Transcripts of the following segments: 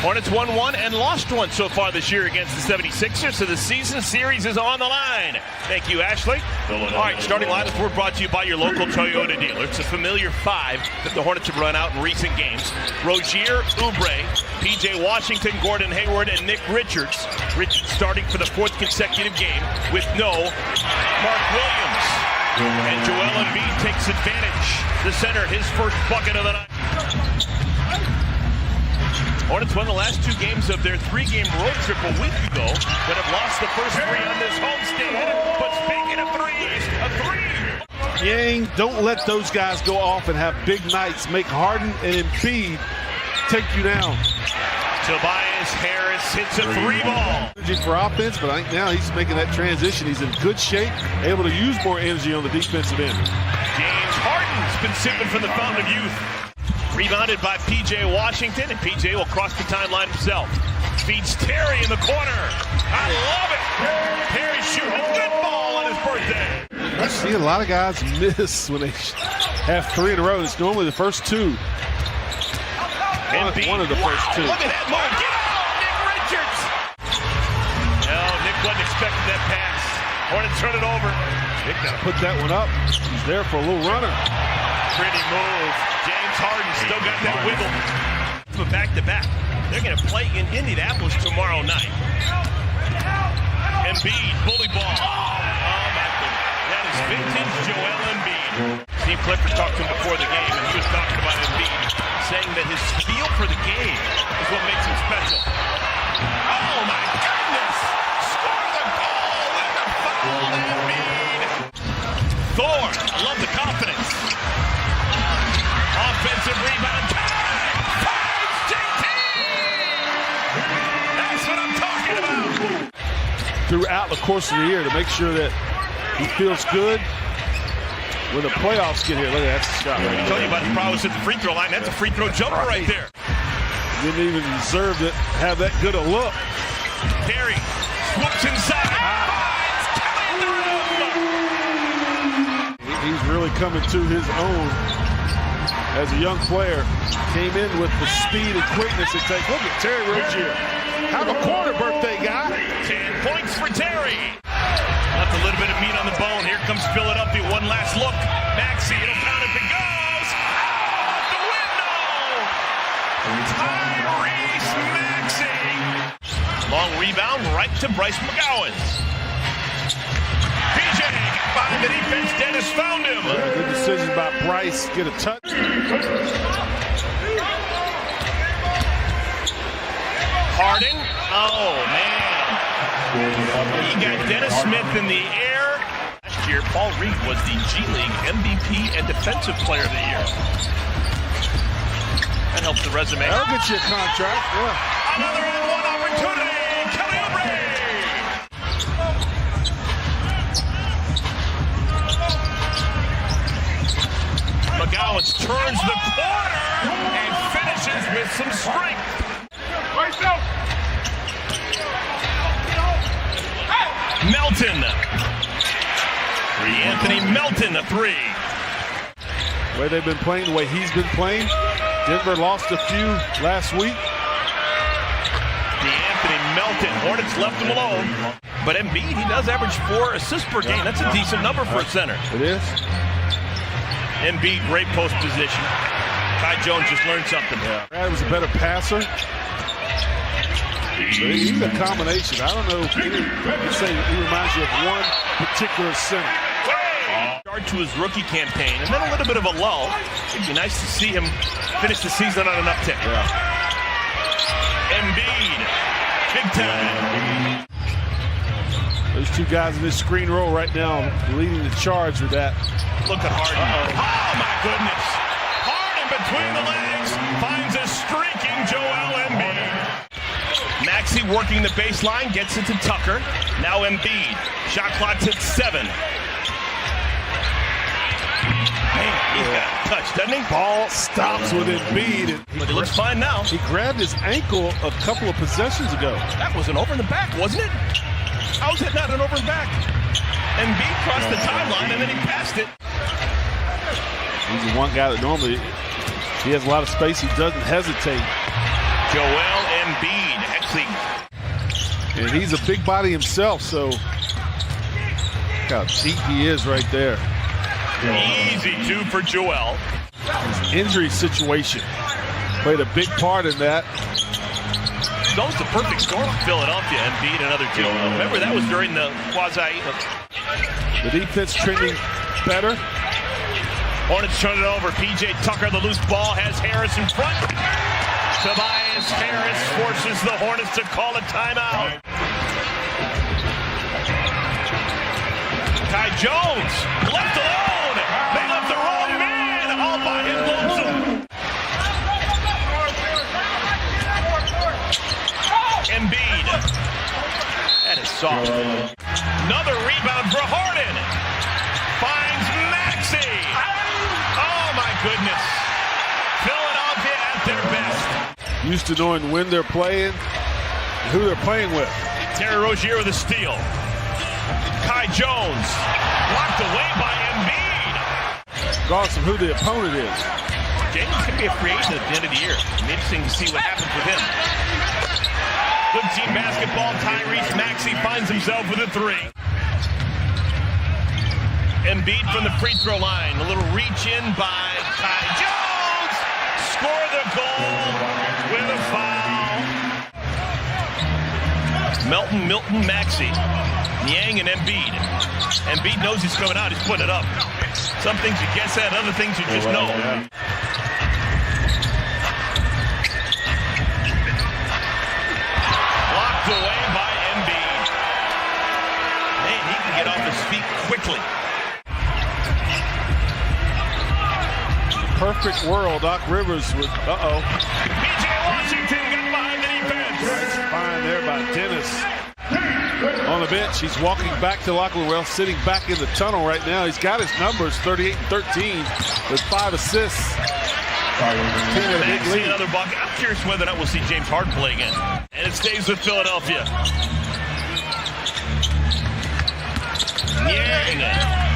Hornets won one and lost one so far this year against the 76ers, so the season series is on the line. Thank you, Ashley. All right, starting lineup, we're brought to you by your local Toyota dealer. It's a familiar five that the Hornets have run out in recent games. Rozier, Oubre, P.J. Washington, Gordon Hayward, and Nick Richards. Richards starting for the fourth consecutive game with no Mark Williams. And Joel Embiid takes advantage. The center, his first bucket of the night. Hornets won the last two games of their three-game road trip a week ago, but have lost the first three on this homestand. But speaking of threes, a three. Yang, don't let those guys go off and have big nights. Make Harden and Embiid take you down. Tobias Harris hits a three ball. Energy for offense, but I think now he's making that transition. He's in good shape, able to use more energy on the defensive end. James Harden's been sipping from the fountain of youth. Rebounded by P.J. Washington, and P.J. will cross the timeline himself. Feeds Terry in the corner. I love it. Terry shooting a good ball on his birthday. I see a lot of guys miss when they have three in a row. It's normally the first two. One of the first two. Look at that move. Get out, Nick Richards. No, Nick wasn't expecting that pass. Hornets turn it over. Nick got to put that one up. He's there for a little runner. Pretty move. James Harden still got that wiggle. But back-to-back. They're going to play in Indianapolis tomorrow night. Embiid, bully ball. Oh, my goodness. That is vintage Joel Embiid. Steve Clifford talked to him before the game, and he was talking about Embiid, saying that his feel for the game is what makes him special. Oh, my goodness! Score the goal with the foul, Embiid! Thor, I love the confidence. Offensive rebound time! Finds JT! That's what I'm talking about! Throughout the course of the year to make sure that he feels good when the playoffs get here. Look at that shot. I tell you about the prowess at the free throw line. That's a free throw jumper right there. Didn't even deserve to have that good a look. Terry swoops inside. He's really coming to his own as a young player. Came in with the speed and quickness it takes. Look at Terry Rozier. Have a corner birthday, guy. 10 points for Terry. Left a little bit of meat on the bone. Here comes Philadelphia. One last look. Maxey, it'll count if it goes. Out the window. Tyrese Maxey. Long rebound right to Bryce McGowan. PJ behind the defense. Dennis found him. Good decision by Bryce. Get a touch. Harding. Oh, man. He got Dennis Smith in the air. Last year, Paul Reed was the G League MVP and Defensive Player of the Year. That helps the resume. That'll get you a contract. Yeah. Another and-one opportunity. Kelly Oubre. McGowan turns the corner and finishes with some strength. Melton. Anthony Melton, a three. The way they've been playing, the way he's been playing. Denver lost a few last week. Anthony Melton. Hornets left him alone. But Embiid, he does average 4 assists per game. That's a decent number for a center. It is. Embiid, great post position. Ty Jones just learned something. Yeah. Brad was a better passer. He's a combination. I don't know if you say he reminds you of one particular center. Start to his rookie campaign, and then a little bit of a lull. It'd be nice to see him finish the season on an uptick. Yeah. Embiid, big time. Those two guys in this screen roll right now leading the charge with that. Look at Harden. Oh, my goodness. Harden between the legs finds a streaking Joel Embiid. Maxey working the baseline, gets it to Tucker. Now Embiid. Shot clock's at 7. Man, he's got a touch, doesn't he? Ball stops with Embiid. But he looks fine now. He grabbed his ankle a couple of possessions ago. That was an over in the back, wasn't it? How's it not an over and back? Embiid crossed the timeline and then he passed it. He's the one guy that normally, he has a lot of space. He doesn't hesitate. Joel Embiid. And he's a big body himself, so look how deep he is right there. Easy two for Joel. His injury situation played a big part in that. That was the perfect storm for Philadelphia. Embiid, another two. Remember, that was during the quasi. The defense trending better. Hornets turn it over. P.J. Tucker, the loose ball, has Harris in front. Tobias Harris forces the Hornets to call a timeout. Ty Jones, left alone. They left the wrong man all by his lonesome. Embiid. That is soft. Another rebound for Harden. Finds Maxey. Oh, my goodness. Philadelphia at their best. Used to knowing when they're playing and who they're playing with. Terry Rozier with a steal. Kai Jones. Blocked away by Embiid. Regardless of who the opponent is. James could be a free agent at the end of the year. It'll be interesting to see what happens with him. Good team basketball. Tyrese Maxey finds himself with a three. Embiid from the free throw line. A little reach in by Kai Jones. Score the goal with a foul. Milton, Maxey, Niang, and Embiid. Embiid knows he's coming out. He's putting it up. Some things you guess at, other things you just know. Blocked away by Embiid. Man, he can get off his feet quickly. Perfect world. Doc Rivers with, P.J. Washington got behind the defense. Fine there by Dennis. On the bench, he's walking back to the locker room. Well, sitting back in the tunnel right now. He's got his numbers, 38 and 13 with 5 assists. Maxey, another bucket. I'm curious whether or not we'll see James Harden play again. And it stays with Philadelphia. Niang,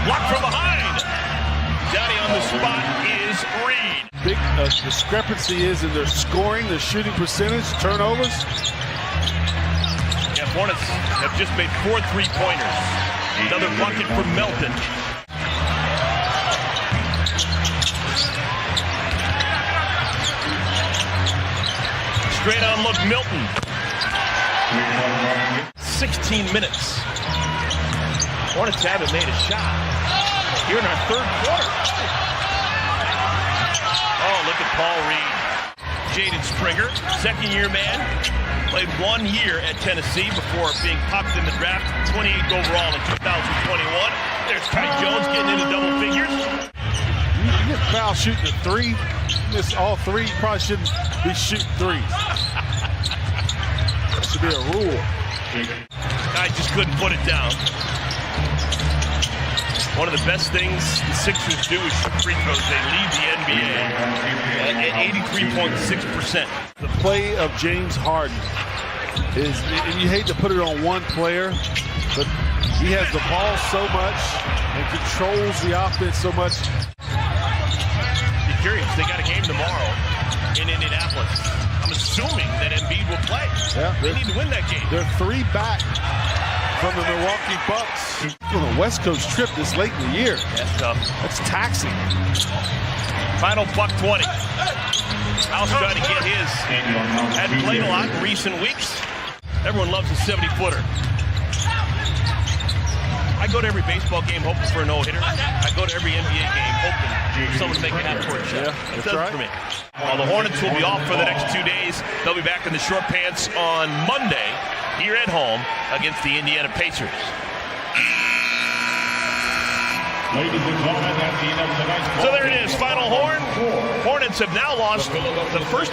blocked from behind. Johnny on the spot is Reed. Big discrepancy is in their scoring, their shooting percentage, turnovers. Yeah, Hornets have just made 4 3-pointers. Another bucket for Melton. Straight on look, Milton. 16 minutes. Hornets haven't made a shot here in our third quarter. Oh, look at Paul Reed. Jaden Springer, second-year man, played 1 year at Tennessee before being popped in the draft, 28th overall in 2021. There's Kai Jones getting into double figures. You get foul shooting a three, miss all three, you probably shouldn't be shooting threes. That should be a rule. Kai just couldn't put it down. One of the best things the Sixers do is shoot free throws. They lead the NBA at 83.6%. The play of James Harden is, and you hate to put it on one player, but he has the ball so much and controls the offense so much. Be curious, they got a game tomorrow in Indianapolis. I'm assuming that Embiid will play. Yeah, they need to win that game. They're 3 back from the Milwaukee Bucks on a West Coast trip this late in the year. That's tough. That's taxing. Final buck 20. House trying to get his. Hadn't played a lot in recent weeks. Everyone loves a 70-footer. I go to every baseball game hoping for a no-hitter. I go to every NBA game hoping for someone to make a half-court shot. Yeah, It does it for me. Well, the Hornets will be off for the next 2 days. They'll be back in the short pants on Monday here at home against the Indiana Pacers. Ladies and gentlemen, that's the end of tonight's ball. So there it is, final horn. Hornets have now lost the first